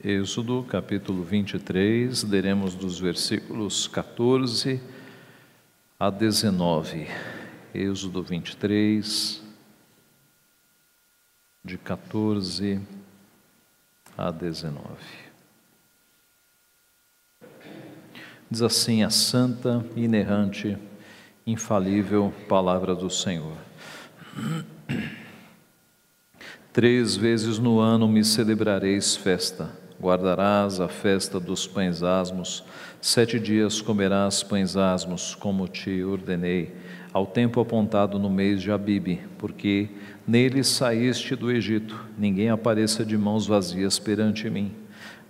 Êxodo, capítulo 23, leremos dos versículos 14 a 19. Êxodo 23, de 14 a 19. Diz assim a santa, inerrante, infalível palavra do Senhor. 3 vezes no ano me celebrareis festa. Guardarás a festa dos pães asmos, 7 dias comerás pães asmos, como te ordenei, ao tempo apontado no mês de Abibe, porque nele saíste do Egito, ninguém apareça de mãos vazias perante mim.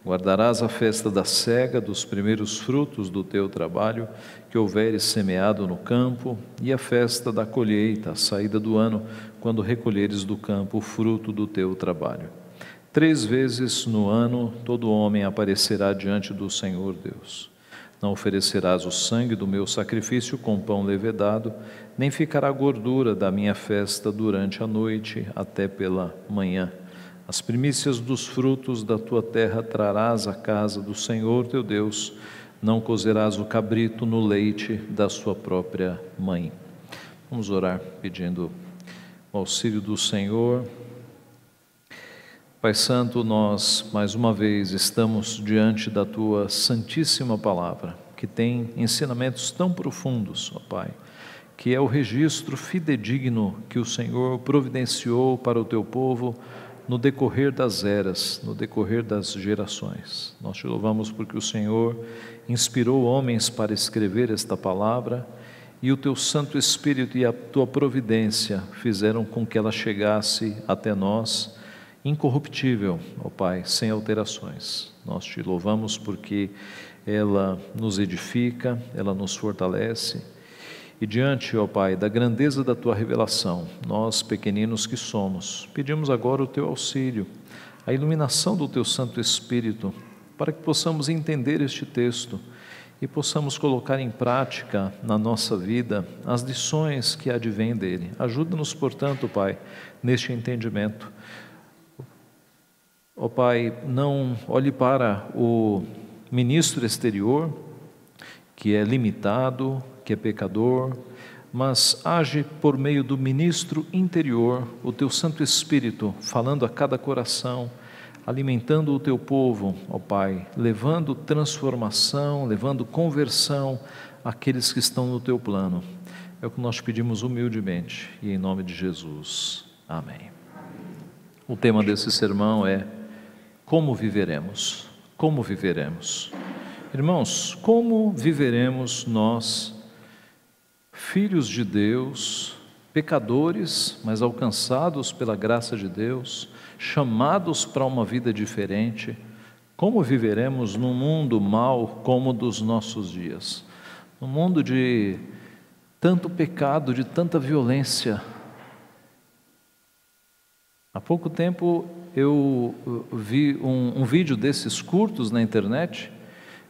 Guardarás a festa da cega, dos primeiros frutos do teu trabalho, que houveres semeado no campo, e a festa da colheita, a saída do ano, quando recolheres do campo o fruto do teu trabalho. 3 vezes no ano todo homem aparecerá diante do Senhor Deus. Não oferecerás o sangue do meu sacrifício com pão levedado, nem ficará gordura da minha festa durante a noite até pela manhã. As primícias dos frutos da tua terra trarás à casa do Senhor teu Deus. Não cozerás o cabrito no leite da sua própria mãe. Vamos orar pedindo o auxílio do Senhor. Pai Santo, nós mais uma vez estamos diante da Tua santíssima palavra, que tem ensinamentos tão profundos, ó Pai, que é o registro fidedigno que o Senhor providenciou para o Teu povo no decorrer das eras, no decorrer das gerações. Nós Te louvamos porque o Senhor inspirou homens para escrever esta palavra e o Teu Santo Espírito e a Tua providência fizeram com que ela chegasse até nós incorruptível, ó Pai, sem alterações. Nós Te louvamos porque ela nos edifica, ela nos fortalece. E diante, ó Pai, da grandeza da Tua revelação, nós, pequeninos que somos, pedimos agora o Teu auxílio, a iluminação do Teu Santo Espírito, para que possamos entender este texto e possamos colocar em prática na nossa vida as lições que advêm dele. Ajuda-nos, portanto, Pai, neste entendimento. Ó Pai, não olhe para o ministro exterior, que é limitado, que é pecador, mas age por meio do ministro interior, o Teu Santo Espírito, falando a cada coração, alimentando o Teu povo, ó Pai, levando transformação, levando conversão àqueles que estão no Teu plano. É o que nós pedimos humildemente e em nome de Jesus. Amém. O tema desse sermão é: como viveremos? Como viveremos? Irmãos, como viveremos nós, filhos de Deus, pecadores, mas alcançados pela graça de Deus, chamados para uma vida diferente, como viveremos num mundo mau como o dos nossos dias? Num mundo de tanto pecado, de tanta violência. Há pouco tempo eu vi um vídeo desses curtos na internet,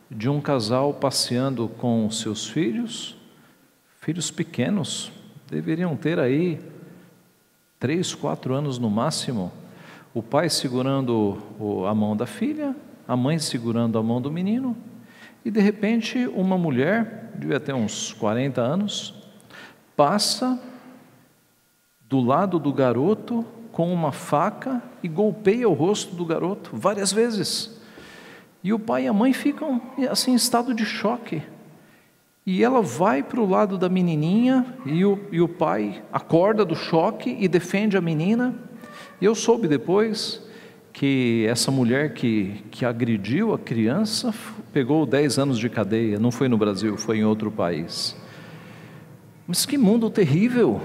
de um casal passeando com seus filhos pequenos, deveriam ter aí 3, 4 anos no máximo, o pai segurando a mão da filha, a mãe segurando a mão do menino, e de repente uma mulher, devia ter uns 40 anos, passa do lado do garoto com uma faca e golpeia o rosto do garoto várias vezes. E o pai e a mãe ficam assim em estado de choque. E ela vai para o lado da menininha e o pai acorda do choque e defende a menina. E eu soube depois que essa mulher que agrediu a criança pegou 10 anos de cadeia. Não foi no Brasil, foi em outro país. Mas que mundo terrível!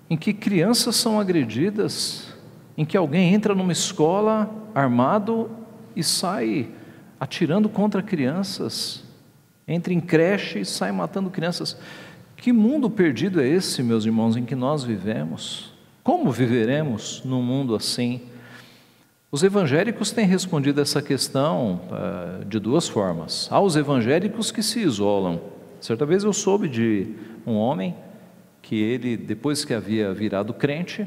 Em que crianças são agredidas, em que alguém entra numa escola armado e sai atirando contra crianças, entra em creche e sai matando crianças. Que mundo perdido é esse, meus irmãos, em que nós vivemos? Como viveremos num mundo assim? Os evangélicos têm respondido essa questão de 2 formas. Há os evangélicos que se isolam. Certa vez eu soube de um homem que ele, depois que havia virado crente,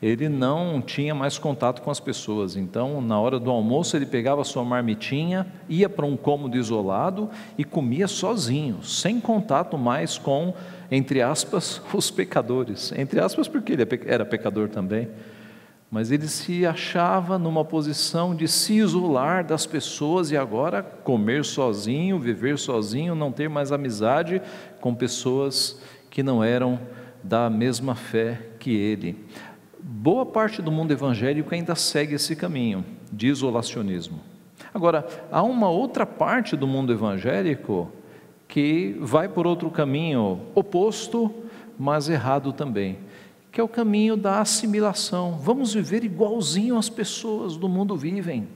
ele não tinha mais contato com as pessoas. Então, na hora do almoço, ele pegava a sua marmitinha, ia para um cômodo isolado e comia sozinho, sem contato mais com, entre aspas, os pecadores. Entre aspas, porque ele era pecador também. Mas ele se achava numa posição de se isolar das pessoas e agora comer sozinho, viver sozinho, não ter mais amizade com pessoas que não eram da mesma fé que ele. Boa parte do mundo evangélico ainda segue esse caminho de isolacionismo. Agora, há uma outra parte do mundo evangélico que vai por outro caminho oposto, mas errado também, que é o caminho da assimilação. Vamos viver igualzinho as pessoas do mundo vivem.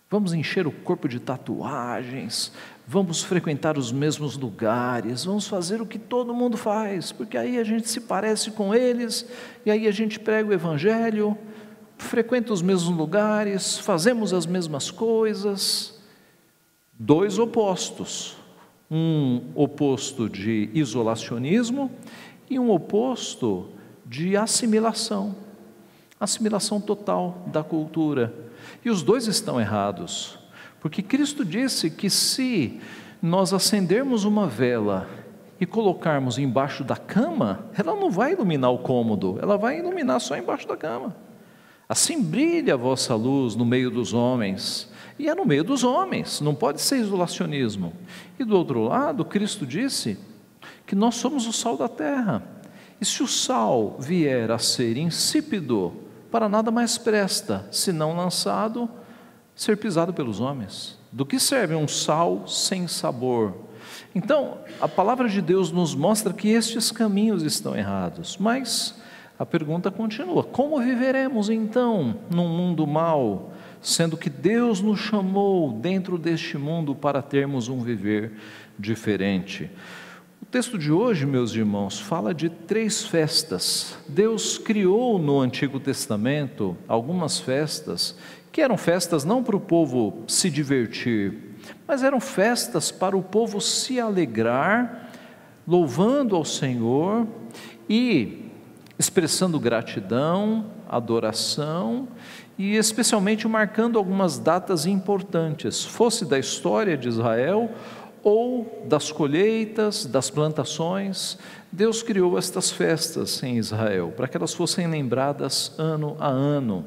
Vamos encher o corpo de tatuagens, vamos frequentar os mesmos lugares, vamos fazer o que todo mundo faz, porque aí a gente se parece com eles, e aí a gente prega o evangelho, frequenta os mesmos lugares, fazemos as mesmas coisas. Dois opostos, um oposto de isolacionismo e um oposto de assimilação total da cultura. E os dois estão errados, porque Cristo disse que se nós acendermos uma vela e colocarmos embaixo da cama, ela não vai iluminar o cômodo, ela vai iluminar só embaixo da cama. Assim brilha a vossa luz no meio dos homens, e é no meio dos homens, não pode ser isolacionismo. E do outro lado, Cristo disse que nós somos o sal da terra, e se o sal vier a ser insípido, para nada mais presta, senão lançado, ser pisado pelos homens. Do que serve um sal sem sabor? Então, a palavra de Deus nos mostra que estes caminhos estão errados, mas a pergunta continua: como viveremos então num mundo mau, sendo que Deus nos chamou dentro deste mundo para termos um viver diferente? O texto de hoje, meus irmãos, fala de 3 festas. Deus criou no Antigo Testamento algumas festas, que eram festas não para o povo se divertir, mas eram festas para o povo se alegrar, louvando ao Senhor e expressando gratidão, adoração e especialmente marcando algumas datas importantes, fosse da história de Israel ou das colheitas, das plantações. Deus criou estas festas em Israel, para que elas fossem lembradas ano a ano.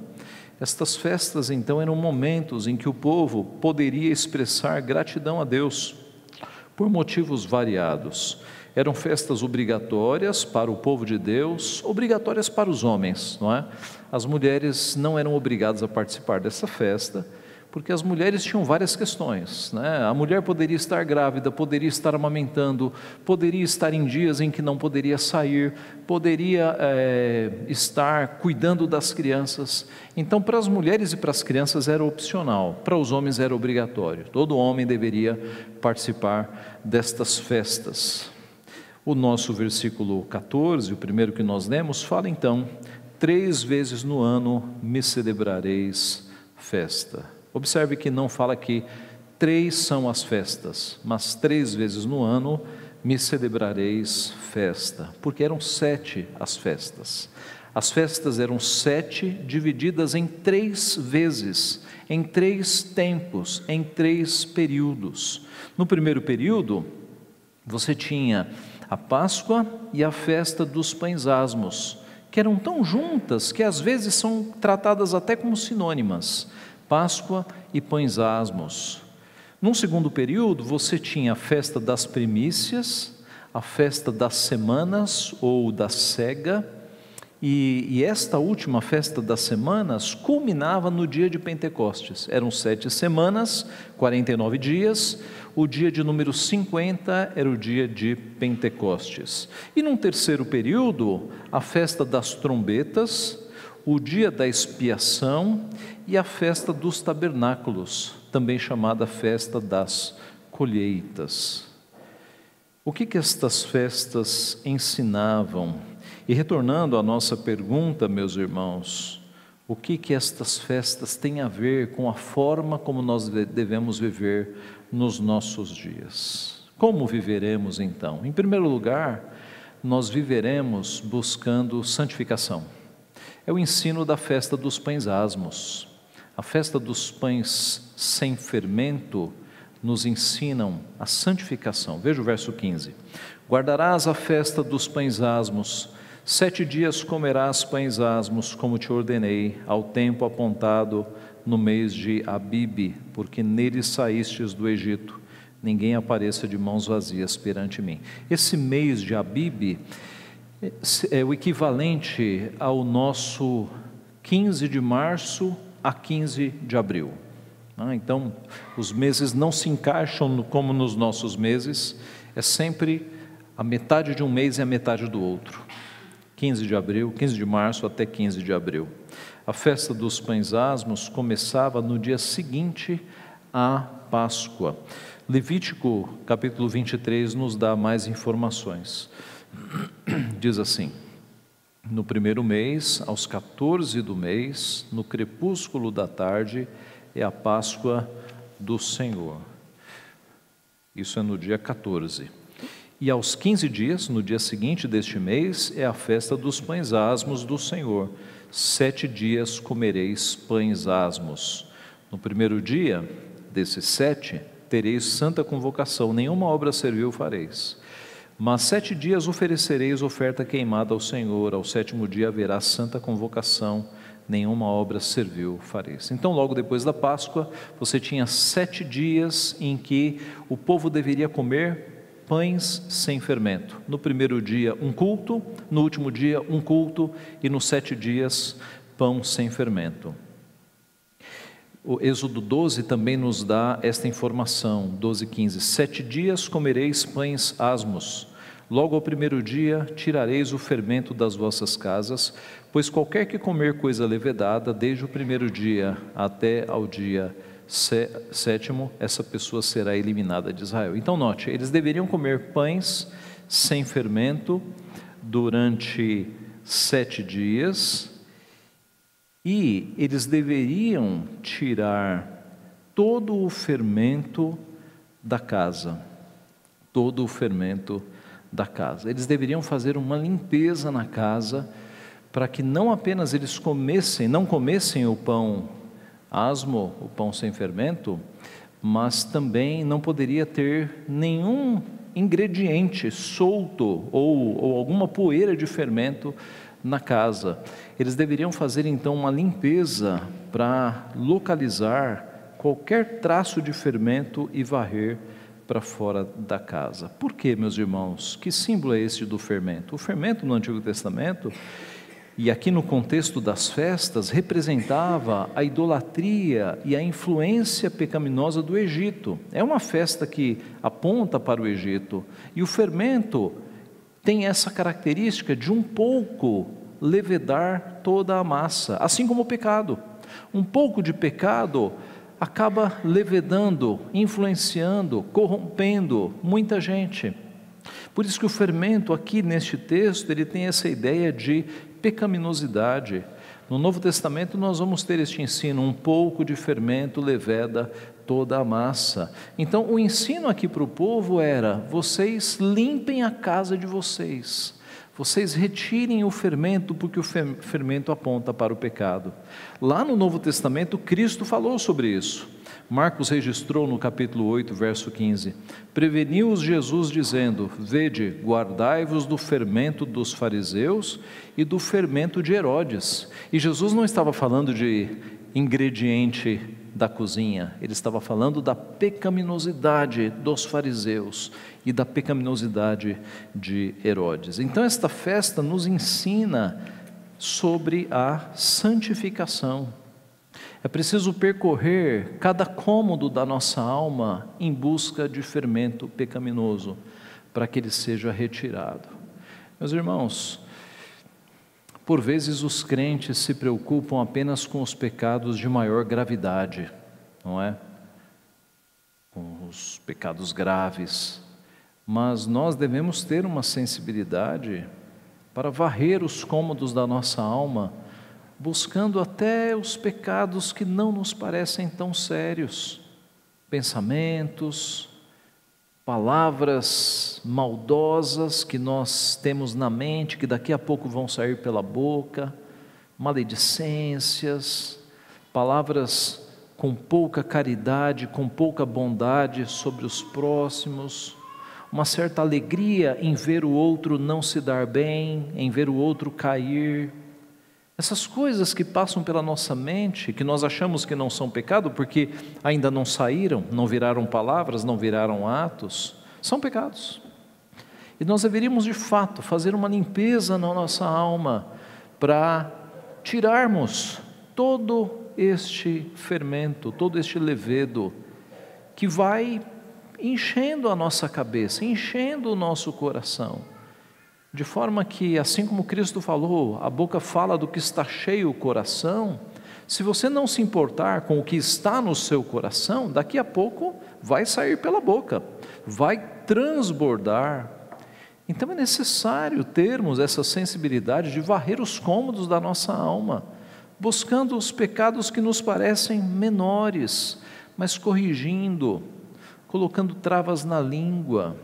Estas festas, então, eram momentos em que o povo poderia expressar gratidão a Deus, por motivos variados. Eram festas obrigatórias para o povo de Deus, obrigatórias para os homens, não é? As mulheres não eram obrigadas a participar dessa festa, porque as mulheres tinham várias questões, né? A mulher poderia estar grávida, poderia estar amamentando, poderia estar em dias em que não poderia sair, poderia estar cuidando das crianças. Então, para as mulheres e para as crianças era opcional, para os homens era obrigatório. Todo homem deveria participar destas festas. O nosso versículo 14, o primeiro que nós lemos, fala então: 3 vezes no ano me celebrareis festa. Observe que não fala que 3 são as festas, mas 3 vezes no ano me celebrareis festa, porque eram 7 as festas. As festas eram 7 divididas em 3 vezes, em 3 tempos, em 3 períodos. No primeiro período, você tinha a Páscoa e a festa dos pães asmos, que eram tão juntas que às vezes são tratadas até como sinônimas. Páscoa e pães asmos. Num segundo período, você tinha a festa das primícias, a festa das semanas ou da cega, e esta última festa das semanas culminava no dia de Pentecostes. Eram 7 semanas, 49 dias, o dia de número 50 era o dia de Pentecostes. E num terceiro período, a festa das trombetas, o dia da expiação e a festa dos tabernáculos, também chamada festa das colheitas. O que estas festas ensinavam? E retornando à nossa pergunta, meus irmãos, o que estas festas têm a ver com a forma como nós devemos viver nos nossos dias? Como viveremos então? Em primeiro lugar, nós viveremos buscando santificação. é o ensino da festa dos pães asmos. A festa dos pães sem fermento nos ensinam a santificação. Veja o verso 15. Guardarás a festa dos pães asmos, 7 dias comerás pães asmos, como te ordenei, ao tempo apontado no mês de Abibe, porque nele saístes do Egito. Ninguém apareça de mãos vazias perante mim. Esse mês de Abibe é o equivalente ao nosso 15 de março a 15 de abril. Então, os meses não se encaixam como nos nossos meses, é sempre a metade de um mês e a metade do outro. 15 de abril, 15 de março até 15 de abril. A festa dos pães asmos começava no dia seguinte à Páscoa. Levítico capítulo 23 nos dá mais informações. Diz assim: no primeiro mês, aos 14 do mês, no crepúsculo da tarde, é a Páscoa do Senhor. Isso é no dia 14. E aos 15 dias, no dia seguinte deste mês, é a festa dos pães asmos do Senhor. 7 dias comereis pães asmos. No primeiro dia desses 7, tereis santa convocação, nenhuma obra servil fareis. Mas 7 dias oferecereis oferta queimada ao Senhor, ao 7º dia haverá santa convocação, nenhuma obra servil fareis. Então, logo depois da Páscoa, você tinha 7 dias em que o povo deveria comer pães sem fermento. No primeiro dia, um culto, no último dia, um culto, e nos 7 dias, pão sem fermento. O Êxodo 12 também nos dá esta informação, 12:15. 7 dias comereis pães asmos, logo ao primeiro dia tirareis o fermento das vossas casas, pois qualquer que comer coisa levedada, desde o primeiro dia até ao dia 7º, essa pessoa será eliminada de Israel. Então note, eles deveriam comer pães sem fermento durante 7 dias, e eles deveriam tirar todo o fermento da casa, todo o fermento da casa. Eles deveriam fazer uma limpeza na casa, para que não apenas eles não comessem o pão asmo, o pão sem fermento, mas também não poderia ter nenhum ingrediente solto ou alguma poeira de fermento na casa. Eles deveriam fazer então uma limpeza para localizar qualquer traço de fermento e varrer para fora da casa. Por quê, meus irmãos? Que símbolo é esse do fermento? O fermento no Antigo Testamento, e aqui no contexto das festas, representava a idolatria e a influência pecaminosa do Egito. É uma festa que aponta para o Egito, e o fermento tem essa característica de um pouco levedar toda a massa, assim como o pecado. Um pouco de pecado acaba levedando, influenciando, corrompendo muita gente. Por isso que o fermento aqui neste texto, ele tem essa ideia de pecaminosidade. No Novo Testamento nós vamos ter este ensino: um pouco de fermento leveda toda a massa. Então o ensino aqui para o povo era: vocês limpem a casa de vocês, vocês retirem o fermento, porque o fermento aponta para o pecado. Lá no Novo Testamento Cristo falou sobre isso. Marcos registrou no capítulo 8, verso 15: preveniu-os Jesus dizendo: vede, guardai-vos do fermento dos fariseus e do fermento de Herodes. E Jesus não estava falando de ingrediente da cozinha, ele estava falando da pecaminosidade dos fariseus e da pecaminosidade de Herodes. Então esta festa nos ensina sobre a santificação. É preciso percorrer cada cômodo da nossa alma em busca de fermento pecaminoso, para que ele seja retirado. Meus irmãos, por vezes os crentes se preocupam apenas com os pecados de maior gravidade, não é? Com os pecados graves, mas nós devemos ter uma sensibilidade para varrer os cômodos da nossa alma, buscando até os pecados que não nos parecem tão sérios, pensamentos, palavras maldosas que nós temos na mente, que daqui a pouco vão sair pela boca, maledicências, palavras com pouca caridade, com pouca bondade sobre os próximos, uma certa alegria em ver o outro não se dar bem, em ver o outro cair. Essas coisas que passam pela nossa mente, que nós achamos que não são pecado, porque ainda não saíram, não viraram palavras, não viraram atos, são pecados. E nós deveríamos de fato fazer uma limpeza na nossa alma, para tirarmos todo este fermento, todo este levedo, que vai enchendo a nossa cabeça, enchendo o nosso coração, de forma que, assim como Cristo falou, a boca fala do que está cheio o coração. Se você não se importar com o que está no seu coração, daqui a pouco vai sair pela boca, vai transbordar. Então é necessário termos essa sensibilidade de varrer os cômodos da nossa alma, buscando os pecados que nos parecem menores, mas corrigindo, colocando travas na língua,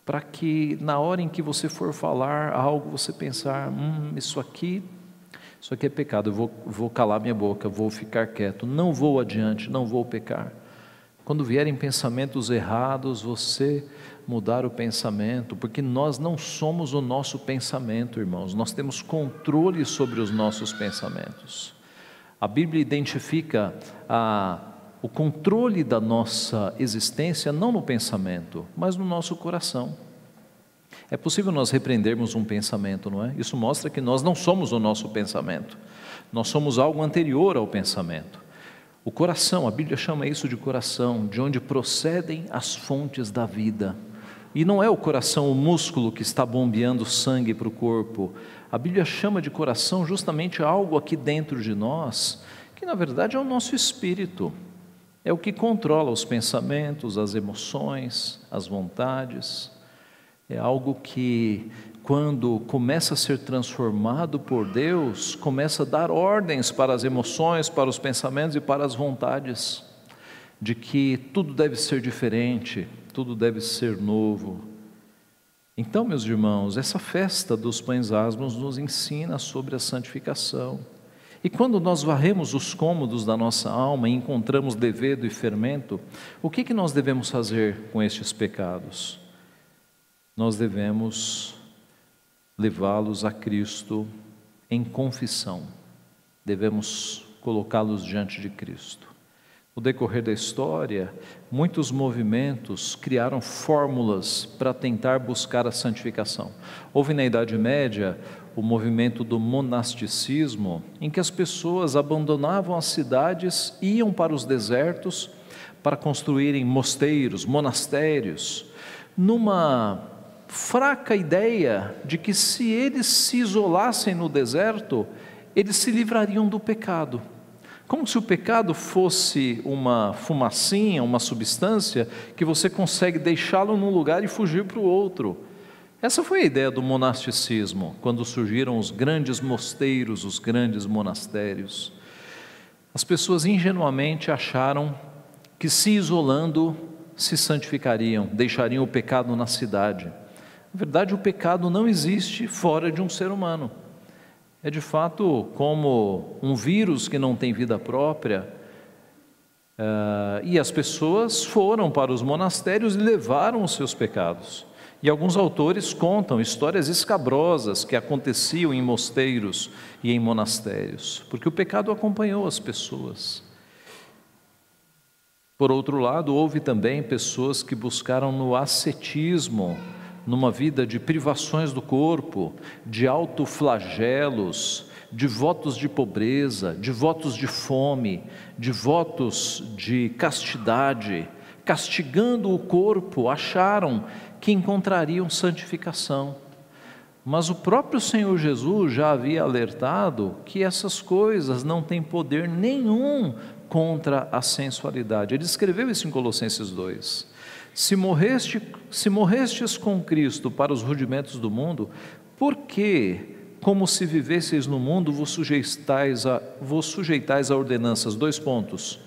para que na hora em que você for falar algo, você pensar, isso aqui é pecado, eu vou calar minha boca, vou ficar quieto, não vou adiante, não vou pecar. Quando vierem pensamentos errados, você mudar o pensamento, porque nós não somos o nosso pensamento, irmãos, nós temos controle sobre os nossos pensamentos. A Bíblia identifica o controle da nossa existência não no pensamento, mas no nosso coração. É possível nós repreendermos um pensamento, não é? Isso mostra que nós não somos o nosso pensamento, nós somos algo anterior ao pensamento. O coração, a Bíblia chama isso de coração, de onde procedem as fontes da vida. E não é o coração, o músculo que está bombeando sangue para o corpo. A Bíblia chama de coração justamente algo aqui dentro de nós, que na verdade é o nosso espírito. É o que controla os pensamentos, as emoções, as vontades. É algo que, quando começa a ser transformado por Deus, começa a dar ordens para as emoções, para os pensamentos e para as vontades, de que tudo deve ser diferente, tudo deve ser novo. Então, meus irmãos, essa festa dos pães asmos nos ensina sobre a santificação. E quando nós varremos os cômodos da nossa alma e encontramos levedo e fermento, o que nós devemos fazer com estes pecados? Nós devemos levá-los a Cristo em confissão, devemos colocá-los diante de Cristo. No decorrer da história, muitos movimentos criaram fórmulas para tentar buscar a santificação. Houve na Idade Média o movimento do monasticismo, em que as pessoas abandonavam as cidades, iam para os desertos para construírem mosteiros, monastérios, numa fraca ideia de que se eles se isolassem no deserto, eles se livrariam do pecado. Como se o pecado fosse uma fumacinha, uma substância que você consegue deixá-lo num lugar e fugir para o outro. Essa foi a ideia do monasticismo, quando surgiram os grandes mosteiros, os grandes monastérios. As pessoas ingenuamente acharam que se isolando se santificariam, deixariam o pecado na cidade. Na verdade, o pecado não existe fora de um ser humano. É de fato como um vírus que não tem vida própria, e as pessoas foram para os monastérios e levaram os seus pecados. E alguns autores contam histórias escabrosas que aconteciam em mosteiros e em monastérios, porque o pecado acompanhou as pessoas. Por outro lado, houve também pessoas que buscaram no ascetismo, numa vida de privações do corpo, de autoflagelos, de votos de pobreza, de votos de fome, de votos de castidade, castigando o corpo, acharam que encontrariam santificação. Mas o próprio Senhor Jesus já havia alertado que essas coisas não têm poder nenhum contra a sensualidade. Ele escreveu isso em Colossenses 2. Se morrestes com Cristo para os rudimentos do mundo, por que, como se vivesseis no mundo, vos sujeitais a ordenanças? 2 pontos.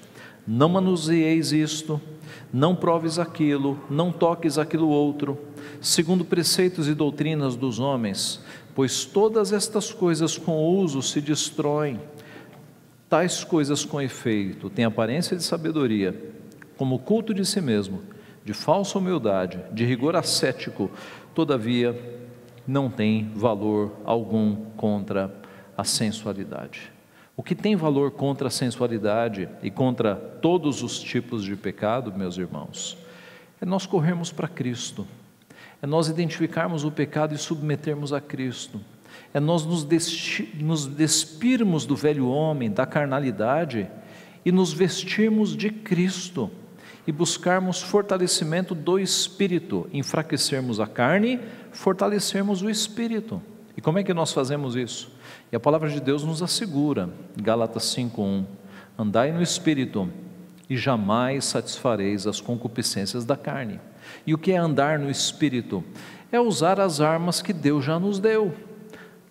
Não manuseieis isto, não proves aquilo, não toques aquilo outro, segundo preceitos e doutrinas dos homens, pois todas estas coisas com uso se destroem. Tais coisas com efeito têm aparência de sabedoria, como o culto de si mesmo, de falsa humildade, de rigor ascético, todavia não tem valor algum contra a sensualidade. O que tem valor contra a sensualidade e contra todos os tipos de pecado, meus irmãos, é nós corrermos para Cristo, é nós identificarmos o pecado e submetermos a Cristo, é nós nos despirmos do velho homem, da carnalidade, e nos vestirmos de Cristo, e buscarmos fortalecimento do Espírito, enfraquecermos a carne, fortalecermos o Espírito. E como é que nós fazemos isso? E a palavra de Deus nos assegura, Gálatas 5:1, andai no Espírito, e jamais satisfareis as concupiscências da carne. E o que é andar no Espírito? É usar as armas que Deus já nos deu.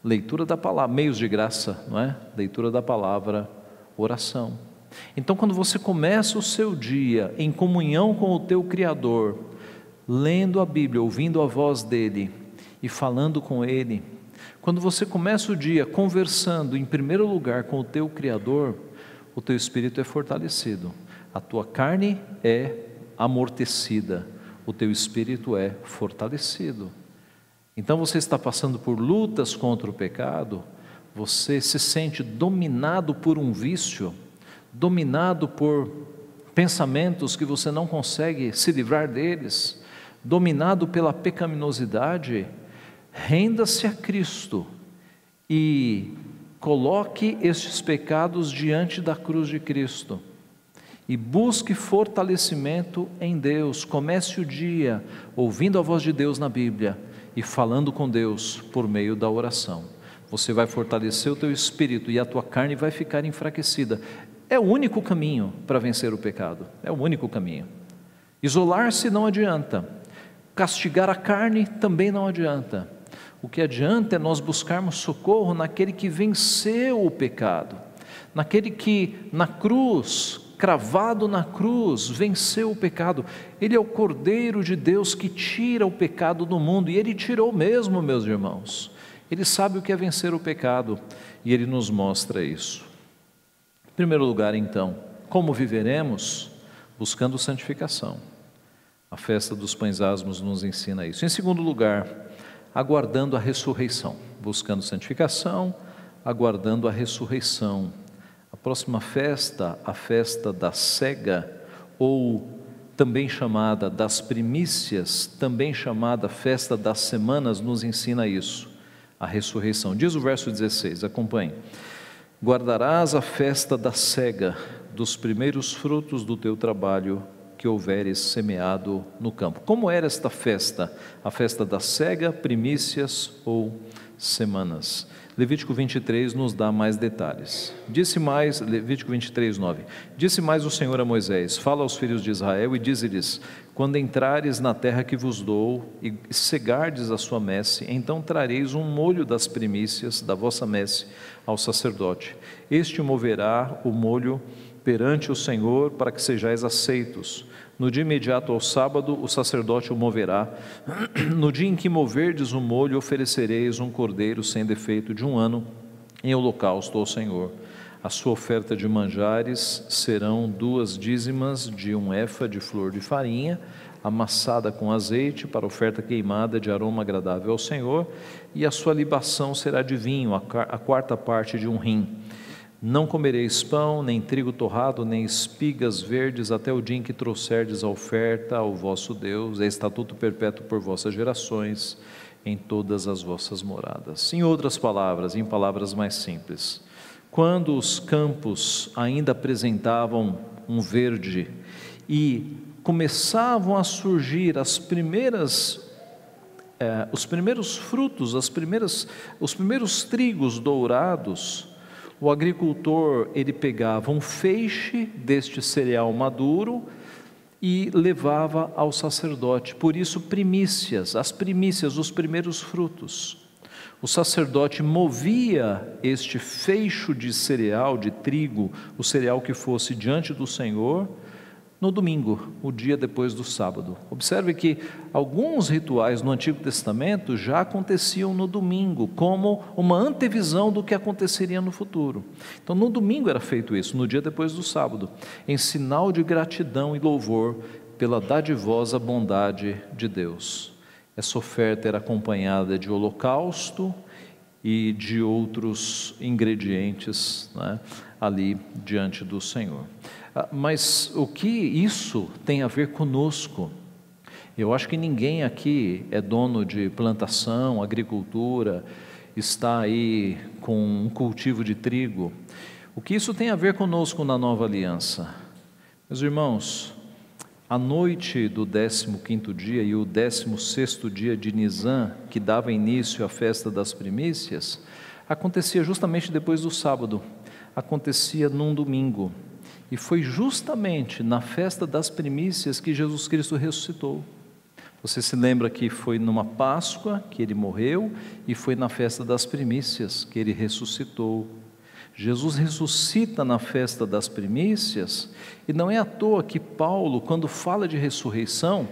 Leitura da palavra, meios de graça, não é? Leitura da palavra, oração. Então, quando você começa o seu dia em comunhão com o teu Criador, lendo a Bíblia, ouvindo a voz dEle e falando com Ele, quando você começa o dia conversando em primeiro lugar com o teu Criador, o teu espírito é fortalecido, a tua carne é amortecida, o teu espírito é fortalecido. Então você está passando por lutas contra o pecado, você se sente dominado por um vício, dominado por pensamentos que você não consegue se livrar deles, dominado pela pecaminosidade, renda-se a Cristo e coloque estes pecados diante da cruz de Cristo e busque fortalecimento em Deus. Comece o dia ouvindo a voz de Deus na Bíblia e falando com Deus por meio da oração. Você vai fortalecer o teu espírito e a tua carne vai ficar enfraquecida. É o único caminho para vencer o pecado, é o único caminho. Isolar-se não adianta, castigar a carne também não adianta. O que adianta é nós buscarmos socorro naquele que venceu o pecado, naquele que na cruz, cravado na cruz, venceu o pecado. Ele é o Cordeiro de Deus que tira o pecado do mundo, e Ele tirou mesmo, meus irmãos. Ele sabe o que é vencer o pecado, e Ele nos mostra isso. Em primeiro lugar, então, como viveremos? Buscando santificação. A festa dos pães asmos nos ensina isso. Em segundo lugar, aguardando a ressurreição. Buscando santificação, aguardando a ressurreição. A próxima festa, a festa da cega, ou também chamada das primícias, também chamada festa das semanas, nos ensina isso, a ressurreição. Diz o verso 16, acompanhe. Guardarás a festa da cega, dos primeiros frutos do teu trabalho que houveres semeado no campo. Como era esta festa? A festa da cega, primícias ou semanas? Levítico 23 nos dá mais detalhes. Levítico 23, 9. Disse mais o Senhor a Moisés: fala aos filhos de Israel e dize-lhes: quando entrares na terra que vos dou e cegardes a sua messe, então trareis um molho das primícias da vossa messe ao sacerdote. Este moverá o molho perante o Senhor para que sejais aceitos. No dia imediato ao sábado, o sacerdote o moverá. No dia em que moverdes o molho, oferecereis um cordeiro sem defeito de 1 ano em holocausto ao Senhor. A sua oferta de manjares serão 2 dízimas de 1 efa de flor de farinha, amassada com azeite, para oferta queimada de aroma agradável ao Senhor, e a sua libação será de vinho, a 4ª parte de 1 hin. Não comereis pão, nem trigo torrado, nem espigas verdes, até o dia em que trouxerdes a oferta ao vosso Deus. É estatuto perpétuo por vossas gerações, em todas as vossas moradas. Em outras palavras, em palavras mais simples, quando os campos ainda apresentavam um verde e começavam a surgir os primeiros frutos, os primeiros trigos dourados, o agricultor, ele pegava um feixe deste cereal maduro e levava ao sacerdote. Por isso, primícias, as primícias, os primeiros frutos. O sacerdote movia este feixe de cereal, de trigo, o cereal que fosse diante do Senhor, no domingo, o dia depois do sábado. Observe que alguns rituais no Antigo Testamento já aconteciam no domingo, como uma antevisão do que aconteceria no futuro. Então, no domingo era feito isso, no dia depois do sábado, em sinal de gratidão e louvor pela dadivosa bondade de Deus. Essa oferta era acompanhada de holocausto e de outros ingredientes, né, ali diante do Senhor. Mas o que isso tem a ver conosco? Eu acho que ninguém aqui é dono de plantação, agricultura, está aí com um cultivo de trigo. O que isso tem a ver conosco na nova aliança? Meus irmãos, a noite do 15º dia e o 16º dia de Nisan, que dava início à festa das primícias, acontecia justamente depois do sábado, acontecia num domingo. E foi justamente na festa das primícias que Jesus Cristo ressuscitou. Você se lembra que foi numa Páscoa que ele morreu e foi na festa das primícias que ele ressuscitou. Jesus ressuscita na festa das primícias e não é à toa que Paulo, quando fala de ressurreição,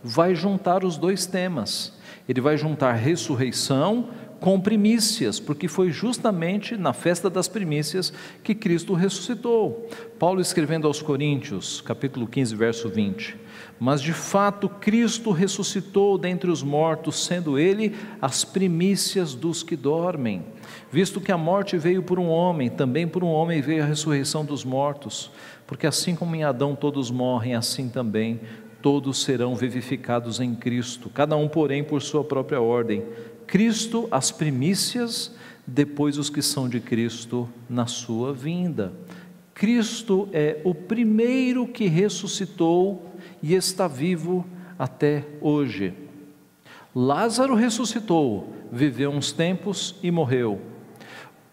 vai juntar os dois temas. Ele vai juntar ressurreição com primícias, porque foi justamente na festa das primícias que Cristo ressuscitou. Paulo escrevendo aos Coríntios, capítulo 15, verso 20: mas de fato Cristo ressuscitou dentre os mortos, sendo Ele as primícias dos que dormem. Visto que a morte veio por um homem, também por um homem veio a ressurreição dos mortos, porque assim como em Adão todos morrem, assim também todos serão vivificados em Cristo, cada um porém por sua própria ordem. Cristo as primícias, depois os que são de Cristo na sua vinda. Cristo é o primeiro que ressuscitou e está vivo até hoje. Lázaro ressuscitou, viveu uns tempos e morreu.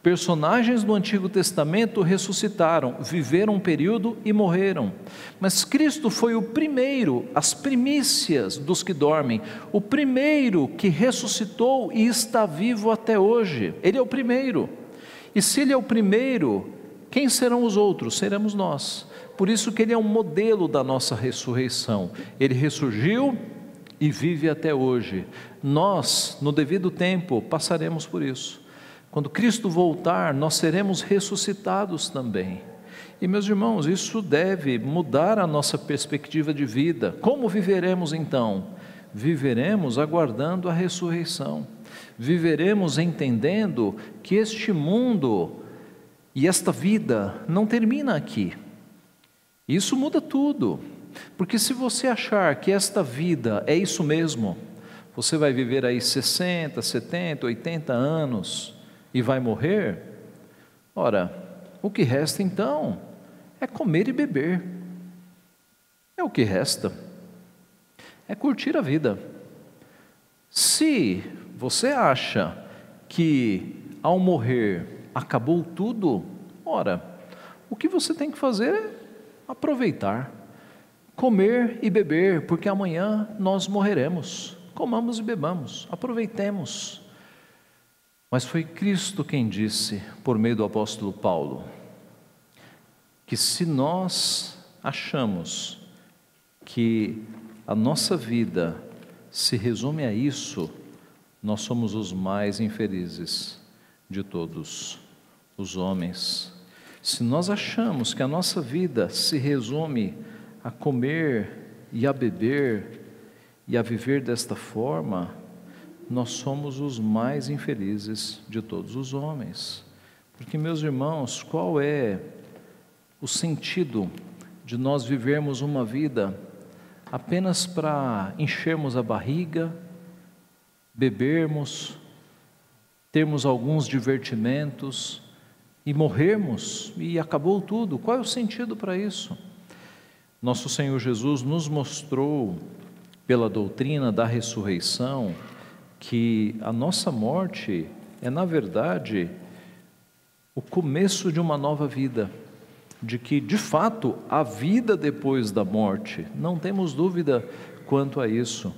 Personagens do Antigo Testamento ressuscitaram, viveram um período e morreram. Mas Cristo foi o primeiro, as primícias dos que dormem, o primeiro que ressuscitou e está vivo até hoje. Ele é o primeiro. E se Ele é o primeiro, quem serão os outros? Seremos nós. Por isso que Ele é um modelo da nossa ressurreição. Ele ressurgiu e vive até hoje. Nós, no devido tempo, passaremos por isso. Quando Cristo voltar, nós seremos ressuscitados também. E meus irmãos, isso deve mudar a nossa perspectiva de vida. Como viveremos então? Viveremos aguardando a ressurreição. Viveremos entendendo que este mundo e esta vida não termina aqui. Isso muda tudo. Porque se você achar que esta vida é isso mesmo, você vai viver aí 60, 70, 80 anos e vai morrer, ora, o que resta então é comer e beber, é o que resta, é curtir a vida. Se você acha que ao morrer acabou tudo, ora, o que você tem que fazer é aproveitar, comer e beber, porque amanhã nós morreremos. Comamos e bebamos, aproveitemos. Mas foi Cristo quem disse, por meio do apóstolo Paulo, que se nós achamos que a nossa vida se resume a isso, nós somos os mais infelizes de todos os homens. Se nós achamos que a nossa vida se resume a comer e a beber e a viver desta forma, nós somos os mais infelizes de todos os homens. Porque, meus irmãos, qual é o sentido de nós vivermos uma vida apenas para enchermos a barriga, bebermos, termos alguns divertimentos e morrermos e acabou tudo? Qual é o sentido para isso? Nosso Senhor Jesus nos mostrou, pela doutrina da ressurreição, que a nossa morte é, na verdade, o começo de uma nova vida, de que, de fato, há vida depois da morte, não temos dúvida quanto a isso.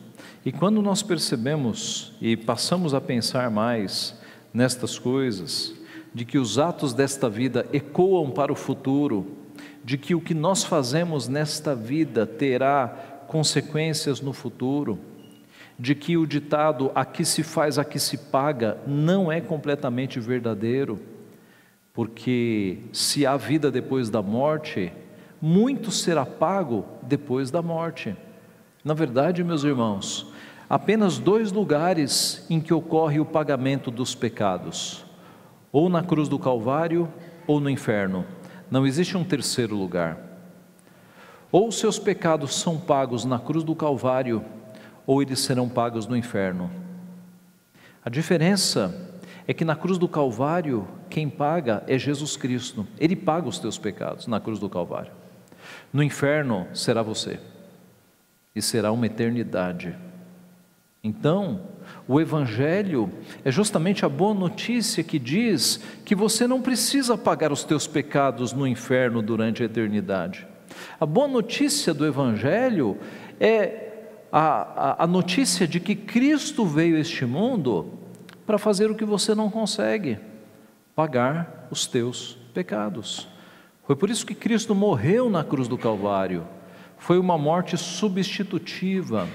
E quando nós percebemos e passamos a pensar mais nestas coisas, de que os atos desta vida ecoam para o futuro, de que o que nós fazemos nesta vida terá consequências no futuro, de que o ditado aqui se faz, aqui se paga, não é completamente verdadeiro, porque se há vida depois da morte, muito será pago depois da morte. Na verdade, meus irmãos, apenas 2 lugares em que ocorre o pagamento dos pecados: ou na cruz do Calvário ou no inferno. Não existe um terceiro lugar. Ou os seus pecados são pagos na cruz do Calvário, ou eles serão pagos no inferno. A diferença é que na cruz do Calvário, quem paga é Jesus Cristo. Ele paga os teus pecados na cruz do Calvário. No inferno será você, e será uma eternidade. Então, o Evangelho é justamente a boa notícia que diz que você não precisa pagar os teus pecados no inferno durante a eternidade. A boa notícia do Evangelho é a notícia de que Cristo veio a este mundo para fazer o que você não consegue: pagar os teus pecados. Foi por isso que Cristo morreu na cruz do Calvário. Foi uma morte substitutiva.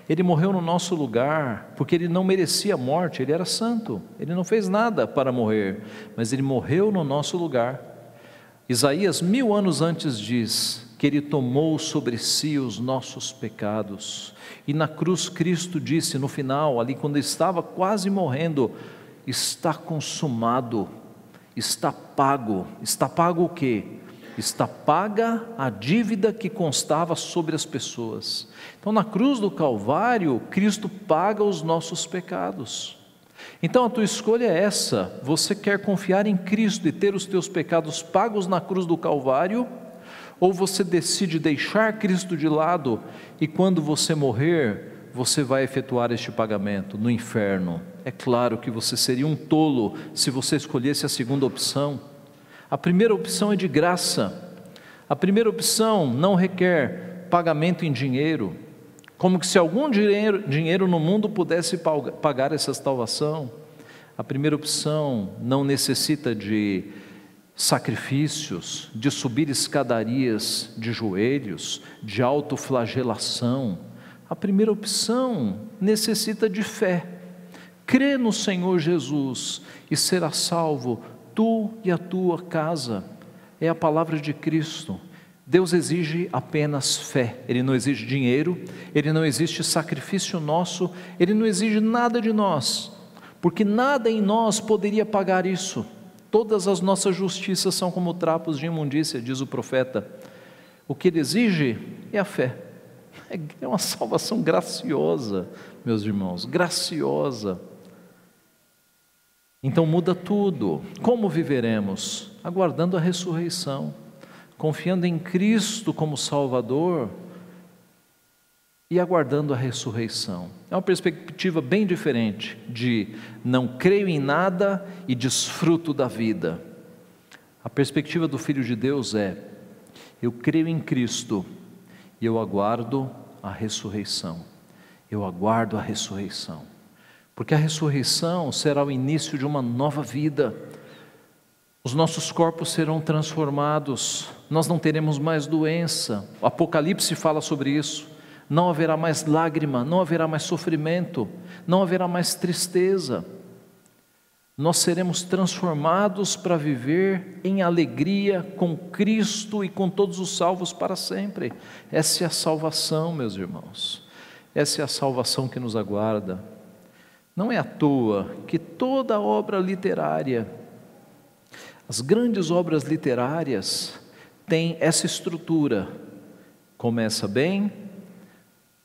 Ele morreu no nosso lugar, porque Ele não merecia a morte, Ele era santo, Ele não fez nada para morrer, mas Ele morreu no nosso lugar. Isaías, 1000 anos antes, diz que Ele tomou sobre si os nossos pecados, e na cruz Cristo disse no final, ali quando estava quase morrendo: está consumado, está pago. Está pago o quê? Está paga a dívida que constava sobre as pessoas. Então, na cruz do Calvário, Cristo paga os nossos pecados. Então, a tua escolha é essa: você quer confiar em Cristo e ter os teus pecados pagos na cruz do Calvário, ou você decide deixar Cristo de lado e quando você morrer, você vai efetuar este pagamento no inferno? É claro que você seria um tolo se você escolhesse a segunda opção. A primeira opção é de graça. A primeira opção não requer pagamento em dinheiro, como que se algum dinheiro no mundo pudesse pagar essa salvação. A primeira opção não necessita de sacrifícios, de subir escadarias de joelhos, de autoflagelação. A primeira opção necessita de fé. Crê no Senhor Jesus e será salvo tu e a tua casa. É a palavra de Cristo. Deus exige apenas fé. Ele não exige dinheiro, Ele não exige sacrifício nosso, Ele não exige nada de nós, porque nada em nós poderia pagar isso. Todas as nossas justiças são como trapos de imundícia, diz o profeta. O que Ele exige é a fé. É uma salvação graciosa, meus irmãos, graciosa. Então muda tudo. Como viveremos? Aguardando a ressurreição, confiando em Cristo como Salvador e aguardando a ressurreição. É uma perspectiva bem diferente de não creio em nada e desfruto da vida. A perspectiva do Filho de Deus é: eu creio em Cristo e eu aguardo a ressurreição. Eu aguardo a ressurreição, porque a ressurreição será o início de uma nova vida. Os nossos corpos serão transformados, nós não teremos mais doença. O Apocalipse fala sobre isso. Não haverá mais lágrima, não haverá mais sofrimento, não haverá mais tristeza. Nós seremos transformados para viver em alegria com Cristo e com todos os salvos para sempre. Essa é a salvação, meus irmãos. Essa é a salvação que nos aguarda. Não é à toa que toda obra literária, as grandes obras literárias, têm essa estrutura. Começa bem,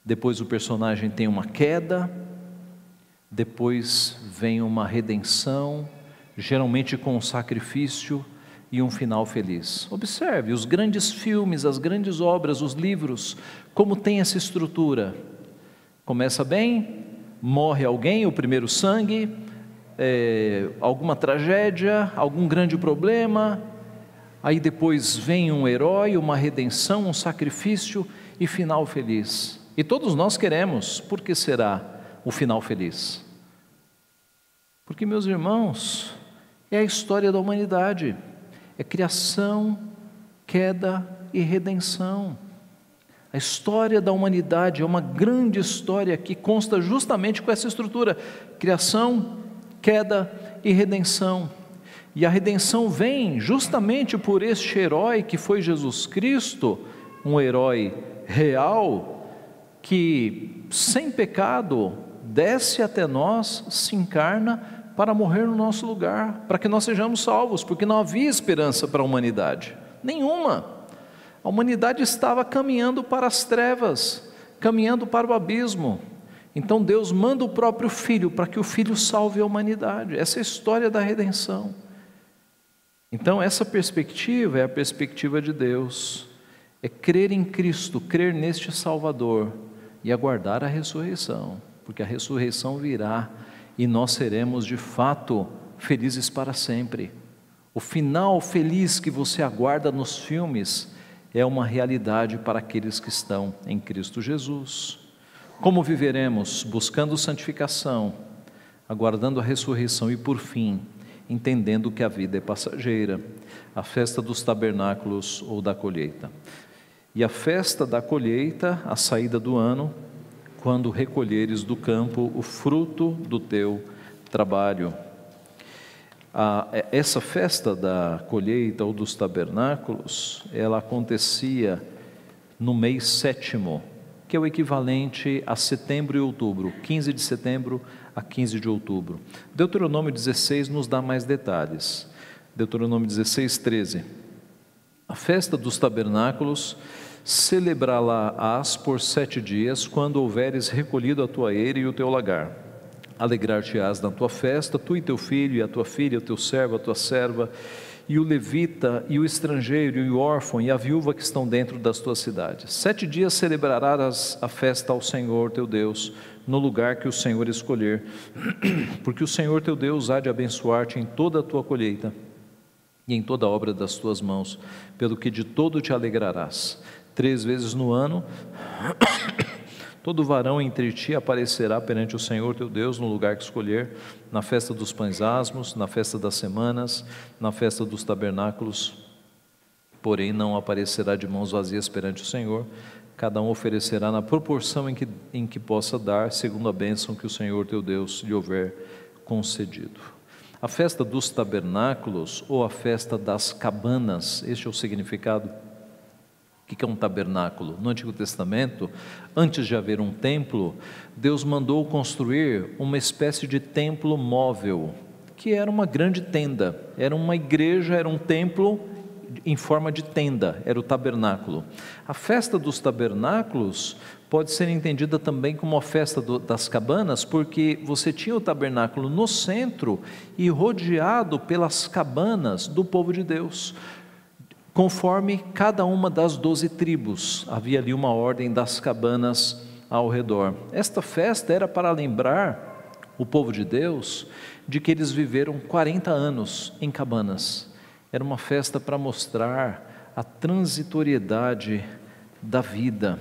depois o personagem tem uma queda, depois vem uma redenção, geralmente com um sacrifício e um final feliz. Observe, os grandes filmes, as grandes obras, os livros, como tem essa estrutura. Começa bem, morre alguém, o primeiro sangue, alguma tragédia, algum grande problema, aí depois vem um herói, uma redenção, um sacrifício e final feliz. E todos nós queremos. Por que será o final feliz? Porque, meus irmãos, é a história da humanidade, é criação, queda e redenção. A história da humanidade é uma grande história que consta justamente com essa estrutura: criação, queda e redenção. E a redenção vem justamente por este herói que foi Jesus Cristo, um herói real, que sem pecado desce até nós, se encarna para morrer no nosso lugar, para que nós sejamos salvos, porque não havia esperança para a humanidade, nenhuma. A humanidade estava caminhando para as trevas, caminhando para o abismo. Então Deus manda o próprio Filho para que o Filho salve a humanidade. Essa é a história da redenção. Então essa perspectiva é a perspectiva de Deus, é crer em Cristo, crer neste Salvador e aguardar a ressurreição, porque a ressurreição virá e nós seremos de fato felizes para sempre. O final feliz que você aguarda nos filmes é uma realidade para aqueles que estão em Cristo Jesus. Como viveremos? Buscando santificação, aguardando a ressurreição e, por fim, entendendo que a vida é passageira, a festa dos tabernáculos ou da colheita. E a festa da colheita, a saída do ano, quando recolheres do campo o fruto do teu trabalho. Essa festa da colheita ou dos tabernáculos, ela acontecia no mês 7º, que é o equivalente a setembro e outubro, 15 de setembro a 15 de outubro. Deuteronômio 16 nos dá mais detalhes. Deuteronômio 16, 13. A festa dos tabernáculos celebrá-la-ás por 7 dias, quando houveres recolhido a tua eira e o teu lagar. Alegrar-te-ás na tua festa, tu e teu filho, e a tua filha, o teu servo, a tua serva, e o levita, e o estrangeiro, e o órfão, e a viúva que estão dentro das tuas cidades. 7 dias celebrarás a festa ao Senhor teu Deus, no lugar que o Senhor escolher, porque o Senhor teu Deus há de abençoar-te em toda a tua colheita, e em toda a obra das tuas mãos, pelo que de todo te alegrarás. 3 vezes no ano, todo varão entre ti aparecerá perante o Senhor teu Deus no lugar que escolher, na festa dos pães asmos, na festa das semanas, na festa dos tabernáculos, porém não aparecerá de mãos vazias perante o Senhor. Cada um oferecerá na proporção em que possa dar, segundo a bênção que o Senhor teu Deus lhe houver concedido. A festa dos tabernáculos ou a festa das cabanas, este é o significado. O que é um tabernáculo? No Antigo Testamento, antes de haver um templo, Deus mandou construir uma espécie de templo móvel, que era uma grande tenda, era uma igreja, era um templo em forma de tenda, era o tabernáculo. A festa dos tabernáculos pode ser entendida também como a festa das cabanas, porque você tinha o tabernáculo no centro e rodeado pelas cabanas do povo de Deus. Conforme cada uma das 12 tribos, havia ali uma ordem das cabanas ao redor. Esta festa era para lembrar o povo de Deus de que eles viveram 40 anos em cabanas. Era uma festa para mostrar a transitoriedade da vida,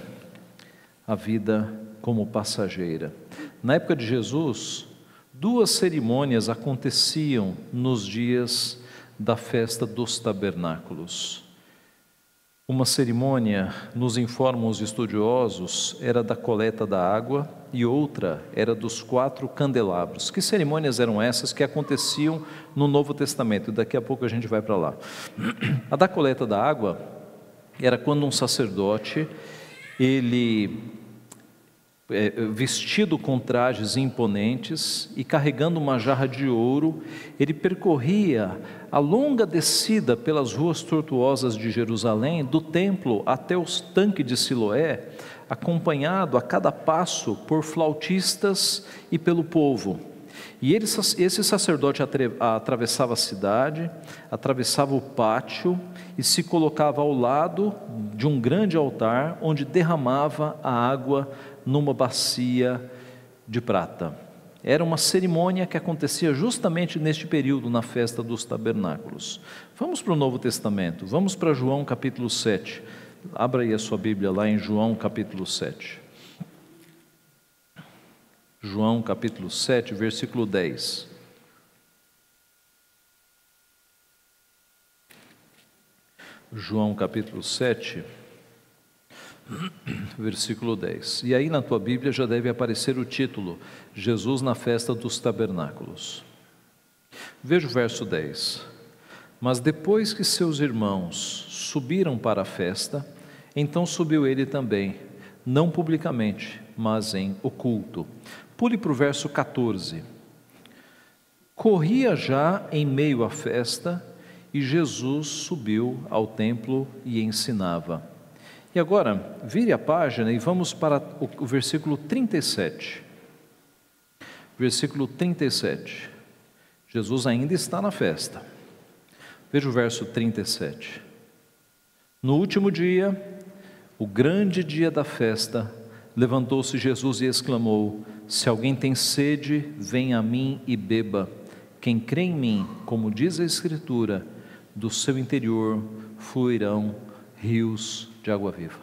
a vida como passageira. Na época de Jesus, 2 cerimônias aconteciam nos dias da festa dos tabernáculos. Uma cerimônia, nos informam os estudiosos, era da coleta da água e outra era dos 4 candelabros. Que cerimônias eram essas que aconteciam no Novo Testamento? Daqui a pouco a gente vai para lá. A da coleta da água era quando um sacerdote, ele vestido com trajes imponentes e carregando uma jarra de ouro, ele percorria a longa descida pelas ruas tortuosas de Jerusalém, do templo até os tanques de Siloé, acompanhado a cada passo por flautistas e pelo povo. E esse sacerdote atravessava a cidade, atravessava o pátio e se colocava ao lado de um grande altar, onde derramava a água numa bacia de prata. Era uma cerimônia que acontecia justamente neste período, na festa dos tabernáculos. Vamos para o Novo Testamento, vamos para João capítulo 7. Abra aí a sua Bíblia lá em João capítulo 7. João capítulo 7, versículo 10. João capítulo 7, versículo 10. E aí na tua Bíblia já deve aparecer o título, Jesus na festa dos tabernáculos. Veja o verso 10. Mas depois que seus irmãos subiram para a festa, então subiu ele também, não publicamente, mas em oculto. Pule para o verso 14. Corria já em meio à festa, e Jesus subiu ao templo e ensinava. E agora, vire a página e vamos para o versículo 37. Versículo 37. Jesus ainda está na festa. Veja o verso 37. No último dia, o grande dia da festa, levantou-se Jesus e exclamou: se alguém tem sede, venha a mim e beba. Quem crê em mim, como diz a Escritura, do seu interior fluirão rios de água viva.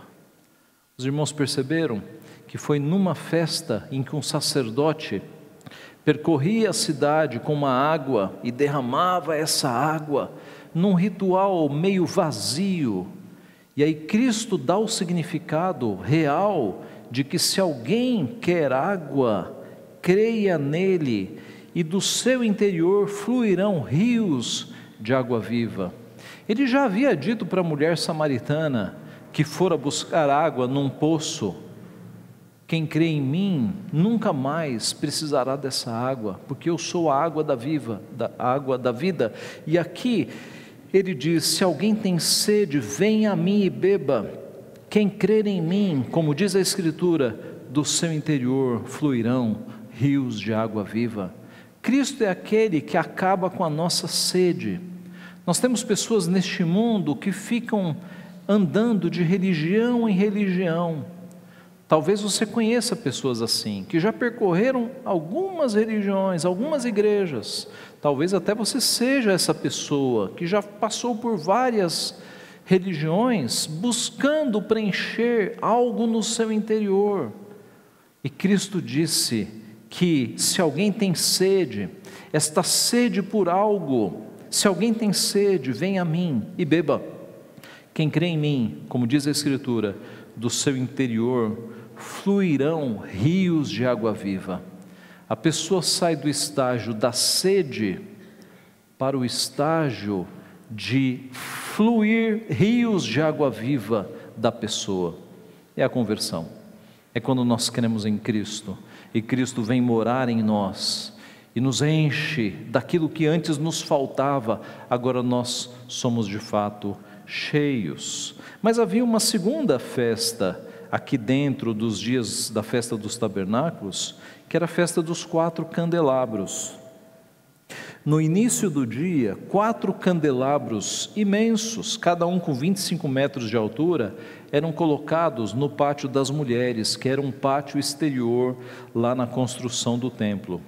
Os irmãos perceberam que foi numa festa em que um sacerdote percorria a cidade com uma água e derramava essa água num ritual meio vazio. E aí Cristo dá o significado real de que se alguém quer água, creia nele e do seu interior fluirão rios de água viva. Ele já havia dito para a mulher samaritana que fora buscar água num poço: quem crê em mim nunca mais precisará dessa água, porque eu sou a água água da vida. E aqui ele diz: se alguém tem sede, venha a mim e beba. Quem crer em mim, como diz a Escritura, do seu interior fluirão rios de água viva. Cristo é aquele que acaba com a nossa sede. Nós temos pessoas neste mundo que ficam andando de religião em religião. Talvez você conheça pessoas assim, que já percorreram algumas religiões, algumas igrejas. Talvez até você seja essa pessoa que já passou por várias religiões, buscando preencher algo no seu interior. E Cristo disse que se alguém tem sede, esta sede por algo, se alguém tem sede, venha a mim e beba. Quem crê em mim, como diz a Escritura, do seu interior fluirão rios de água viva. A pessoa sai do estágio da sede para o estágio de fluir rios de água viva da pessoa. É a conversão. É quando nós cremos em Cristo e Cristo vem morar em nós e nos enche daquilo que antes nos faltava. Agora nós somos de fato cheios. Mas havia uma segunda festa aqui dentro dos dias da festa dos tabernáculos, que era a festa dos 4 candelabros. No início do dia, 4 candelabros imensos, cada um com 25 metros de altura, eram colocados no pátio das mulheres, que era um pátio exterior lá na construção do templo.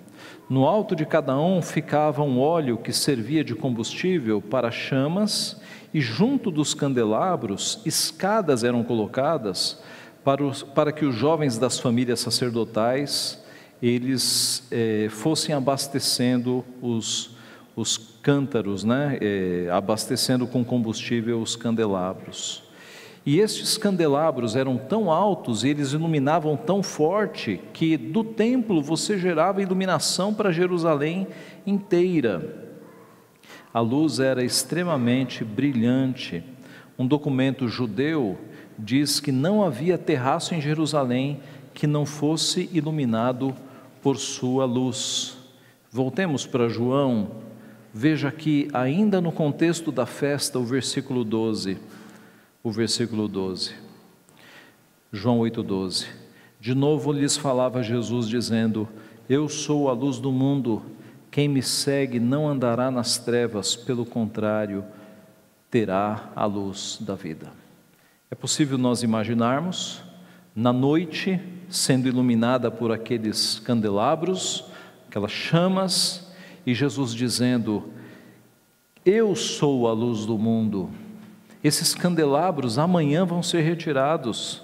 No alto de cada um ficava um óleo que servia de combustível para chamas, e junto dos candelabros, escadas eram colocadas para que os jovens das famílias sacerdotais eles fossem abastecendo os cântaros, abastecendo com combustível os candelabros. E estes candelabros eram tão altos e eles iluminavam tão forte que do templo você gerava iluminação para Jerusalém inteira. A luz era extremamente brilhante. Um documento judeu diz que não havia terraço em Jerusalém que não fosse iluminado por sua luz. Voltemos para João, veja aqui, ainda no contexto da festa, o versículo 12. João 8,12. De novo lhes falava Jesus, dizendo: eu sou a luz do mundo, quem me segue não andará nas trevas, pelo contrário, terá a luz da vida. É possível nós imaginarmos, na noite, sendo iluminada por aqueles candelabros, aquelas chamas, e Jesus dizendo: eu sou a luz do mundo. Esses candelabros amanhã vão ser retirados.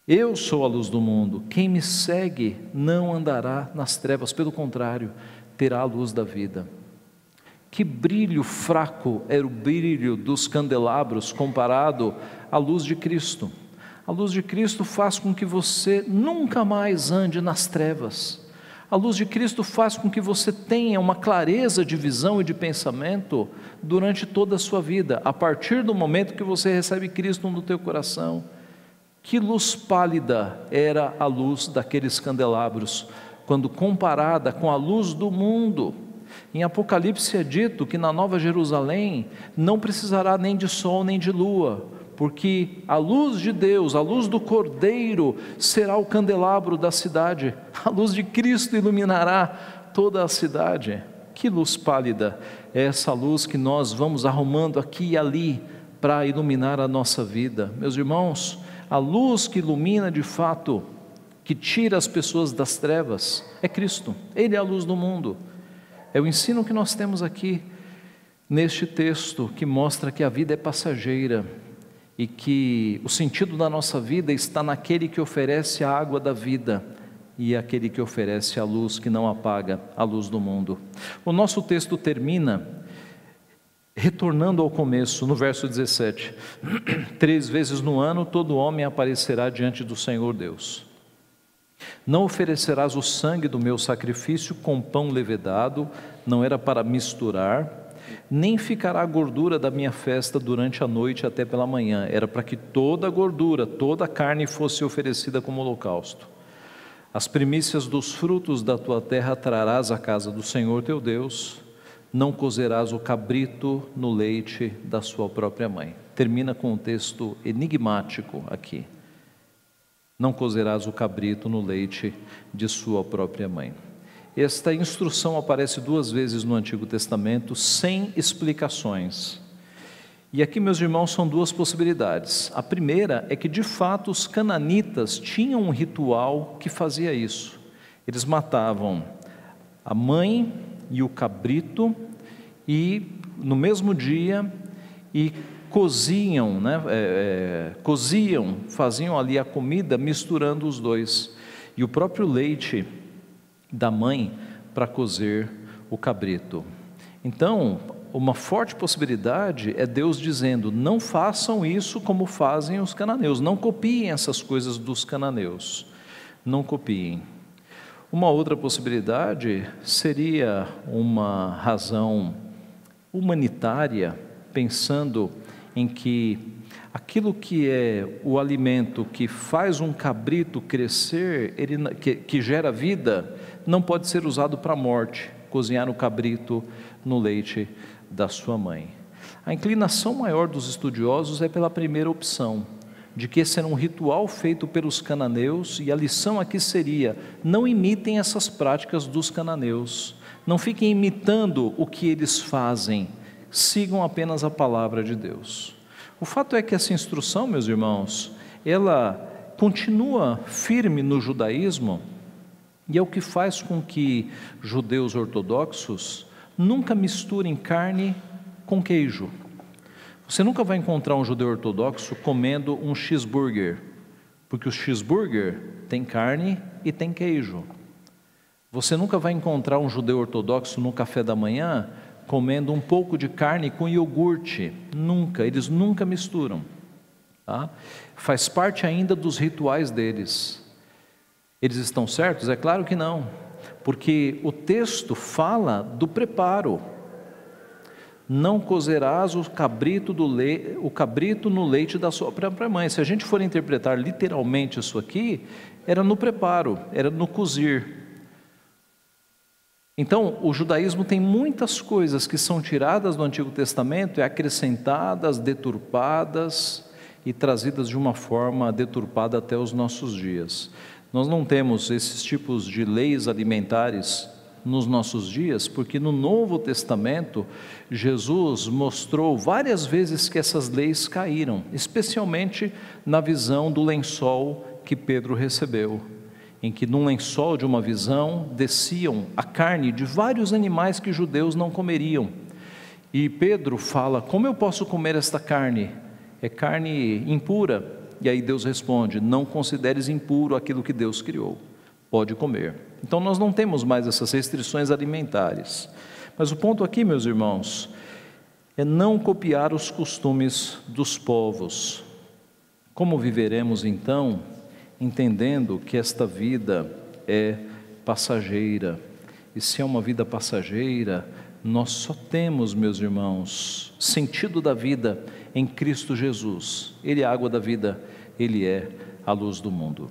Eu sou a luz do mundo. Quem me segue não andará nas trevas, pelo contrário, terá a luz da vida. Que brilho fraco era o brilho dos candelabros comparado à luz de Cristo. A luz de Cristo faz com que você nunca mais ande nas trevas. A luz de Cristo faz com que você tenha uma clareza de visão e de pensamento durante toda a sua vida, a partir do momento que você recebe Cristo no teu coração. Que luz pálida era a luz daqueles candelabros, quando comparada com a luz do mundo. Em Apocalipse é dito que na Nova Jerusalém não precisará nem de sol nem de lua, porque a luz de Deus, a luz do Cordeiro, será o candelabro da cidade. A luz de Cristo iluminará toda a cidade. Que luz pálida é essa luz que nós vamos arrumando aqui e ali para iluminar a nossa vida. Meus irmãos, a luz que ilumina de fato, que tira as pessoas das trevas, é Cristo. Ele é a luz do mundo. É o ensino que nós temos aqui neste texto, que mostra que a vida é passageira e que o sentido da nossa vida está naquele que oferece a água da vida e aquele que oferece a luz que não apaga, a luz do mundo. O nosso texto termina retornando ao começo, no verso 17: 3 vezes no ano todo homem aparecerá diante do Senhor Deus. Não oferecerás o sangue do meu sacrifício com pão levedado, não era para misturar, nem ficará a gordura da minha festa durante a noite até pela manhã, era para que toda a gordura, toda a carne fosse oferecida como holocausto. As primícias dos frutos da tua terra trarás à casa do Senhor teu Deus, não cozerás o cabrito no leite da sua própria mãe. Termina com um texto enigmático aqui. Não cozerás o cabrito no leite de sua própria mãe. Esta instrução aparece 2 vezes no Antigo Testamento, sem explicações. E aqui, meus irmãos, são 2 possibilidades. A primeira é que, de fato, os cananitas tinham um ritual que fazia isso. Eles matavam a mãe e o cabrito, e no mesmo dia, e coziam, faziam ali a comida misturando os dois, e o próprio leite da mãe para cozer o cabrito. Então, uma forte possibilidade é Deus dizendo: não façam isso como fazem os cananeus, não copiem essas coisas dos cananeus, não copiem. Uma outra possibilidade seria uma razão humanitária, pensando em que aquilo que é o alimento que faz um cabrito crescer, que gera vida, não pode ser usado para a morte, cozinhar o cabrito no leite da sua mãe. A inclinação maior dos estudiosos é pela primeira opção, de que esse era um ritual feito pelos cananeus, e a lição aqui seria: não imitem essas práticas dos cananeus, não fiquem imitando o que eles fazem, sigam apenas a palavra de Deus. O fato é que essa instrução, meus irmãos, ela continua firme no judaísmo, e é o que faz com que judeus ortodoxos nunca misturem carne com queijo. Você nunca vai encontrar um judeu ortodoxo comendo um cheeseburger, porque o cheeseburger tem carne e tem queijo. Você nunca vai encontrar um judeu ortodoxo no café da manhã comendo um pouco de carne com iogurte. Nunca, eles nunca misturam. Tá? Faz parte ainda dos rituais deles. Eles estão certos? É claro que não, porque o texto fala do preparo. Não cozerás o cabrito no leite da sua própria mãe. Se a gente for interpretar literalmente isso aqui, era no preparo, era no cozir. Então, o judaísmo tem muitas coisas que são tiradas do Antigo Testamento e acrescentadas, deturpadas e trazidas de uma forma deturpada até os nossos dias. Nós não temos esses tipos de leis alimentares nos nossos dias, porque no Novo Testamento, Jesus mostrou várias vezes que essas leis caíram, especialmente na visão do lençol que Pedro recebeu, em que num lençol de uma visão desciam a carne de vários animais que judeus não comeriam. E Pedro fala: como eu posso comer esta carne? É carne impura. E aí Deus responde: não consideres impuro aquilo que Deus criou, pode comer. Então nós não temos mais essas restrições alimentares. Mas o ponto aqui, meus irmãos, é não copiar os costumes dos povos. Como viveremos então, entendendo que esta vida é passageira? E se é uma vida passageira, nós só temos, meus irmãos, sentido da vida em Cristo Jesus. Ele é a água da vida, Ele é a luz do mundo.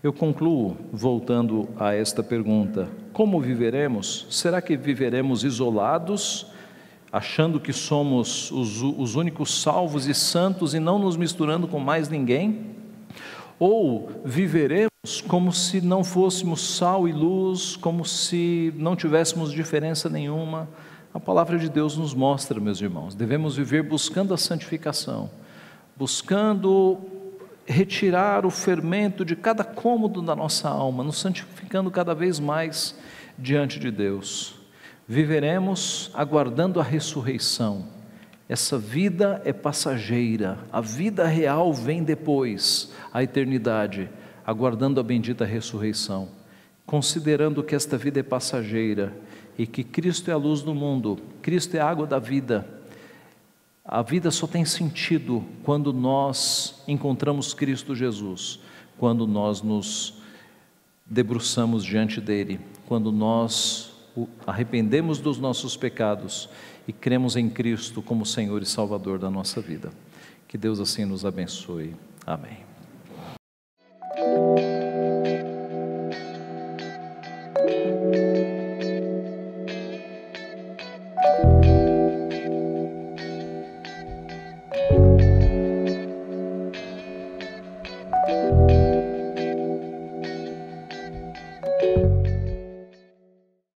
Eu concluo voltando a esta pergunta: como viveremos? Será que viveremos isolados, achando que somos os únicos salvos e santos e não nos misturando com mais ninguém? Ou viveremos como se não fôssemos sal e luz, como se não tivéssemos diferença nenhuma? A palavra de Deus nos mostra, meus irmãos, devemos viver buscando a santificação, buscando retirar o fermento de cada cômodo da nossa alma, nos santificando cada vez mais diante de Deus. Viveremos aguardando a ressurreição. Essa vida é passageira, a vida real vem depois, a eternidade, aguardando a bendita ressurreição. Considerando que esta vida é passageira e que Cristo é a luz do mundo, Cristo é a água da vida. A vida só tem sentido quando nós encontramos Cristo Jesus, quando nós nos debruçamos diante dEle, quando nós arrependemos dos nossos pecados e cremos em Cristo como Senhor e Salvador da nossa vida. Que Deus assim nos abençoe. Amém.